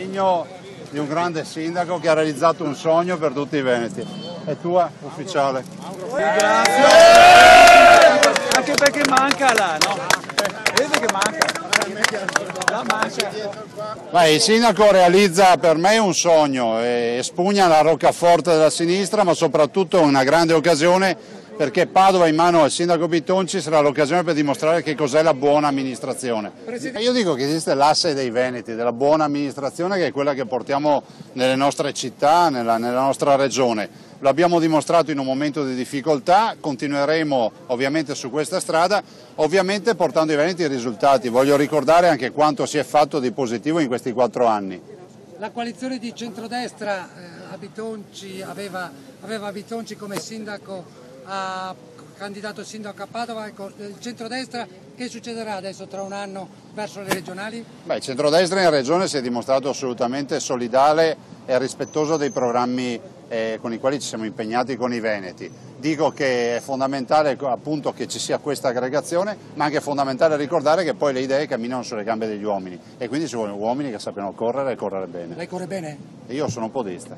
segno di un grande sindaco che ha realizzato un sogno per tutti i veneti. È tua, ufficiale. Grazie! Anche perché manca là, no? Vedi che manca? La manca. Il sindaco realizza per me un sogno, espugna la roccaforte della sinistra, ma soprattutto una grande occasione, perché Padova in mano al sindaco Bitonci sarà l'occasione per dimostrare che cos'è la buona amministrazione. Io dico che esiste l'asse dei Veneti, della buona amministrazione, che è quella che portiamo nelle nostre città, nella nostra regione. Lo abbiamo dimostrato in un momento di difficoltà, continueremo ovviamente su questa strada, ovviamente portando ai Veneti i risultati. Voglio ricordare anche quanto si è fatto di positivo in questi 4 anni. La coalizione di centrodestra a Bitonci aveva Bitonci come sindaco, ha candidato sindaco a Padova. Il centrodestra che succederà adesso tra un anno verso le regionali? Il centrodestra in regione si è dimostrato assolutamente solidale e rispettoso dei programmi con i quali ci siamo impegnati con i veneti. Dico che è fondamentale appunto che ci sia questa aggregazione, ma anche è fondamentale ricordare che poi le idee camminano sulle gambe degli uomini e quindi ci vogliono uomini che sappiano correre e correre bene. Lei corre bene? E io sono un podista.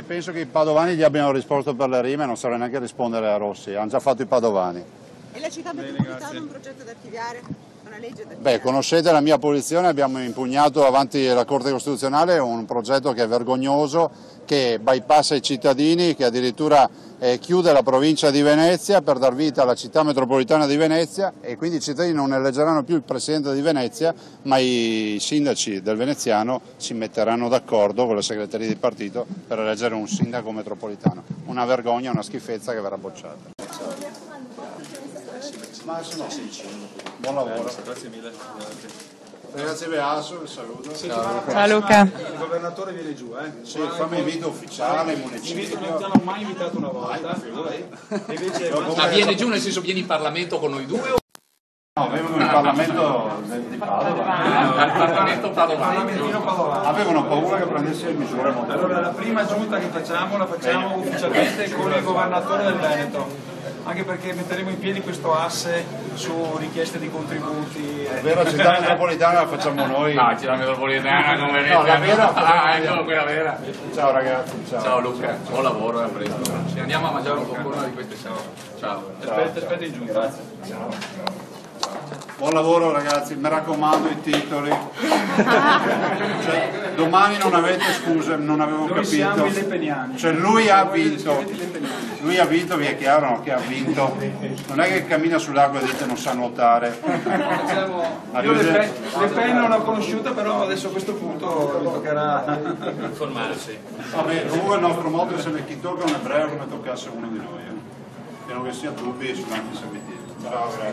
Penso che i padovani gli abbiano risposto per le rime, non saprei neanche rispondere a Rossi, hanno già fatto i padovani. E la città metropolitana un progetto da archiviare? Una legge da archiviare? Conoscete la mia posizione, abbiamo impugnato avanti la Corte Costituzionale un progetto che è vergognoso, che bypassa i cittadini, che addirittura chiude la provincia di Venezia per dar vita alla città metropolitana di Venezia, e quindi i cittadini non eleggeranno più il presidente di Venezia, ma i sindaci del veneziano si metteranno d'accordo con le segreterie di partito per eleggere un sindaco metropolitano. Una vergogna, una schifezza che verrà bocciata. Massimo, buon lavoro. Grazie mille. Ragazzi, vi saluto. Ciao Luca. Il governatore viene giù, Sì, fammi invito ufficiale, municipio. Non ti hanno mai invitato una volta. Ma viene giù nel senso vieni in Parlamento con noi due? No, avevano il Parlamento di Padova. Il Parlamento padovano. Avevano paura che prendesse le misure molto. Allora la prima giunta che facciamo la facciamo ufficialmente con il governatore del Veneto. Anche perché metteremo in piedi questo asse su richieste di contributi. È vero, città metropolitana la facciamo noi. No, città metropolitana come no, la vera. Ecco quella vera. Ciao ragazzi, ciao. Ciao Luca, buon lavoro e a presto. Ci andiamo a mangiare un po' di queste cose. Ciao. Aspetta in giunta. Grazie. Ciao. Buon lavoro ragazzi, mi raccomando i titoli. Domani non avete scuse, non avevo capito. Siamo i lepeniani. Lui ha vinto, vi è chiaro che ha vinto. Non è che cammina sull'acqua e dite non sa nuotare. Io Le Pen non l'ho conosciuta, però adesso a questo punto mi toccherà informarsi. Vabbè, comunque il nostro motto è sempre chi tocca un ebreo come toccasse uno di noi. Che non che sia dubbi sull'antisemitismo. Ciao, grazie.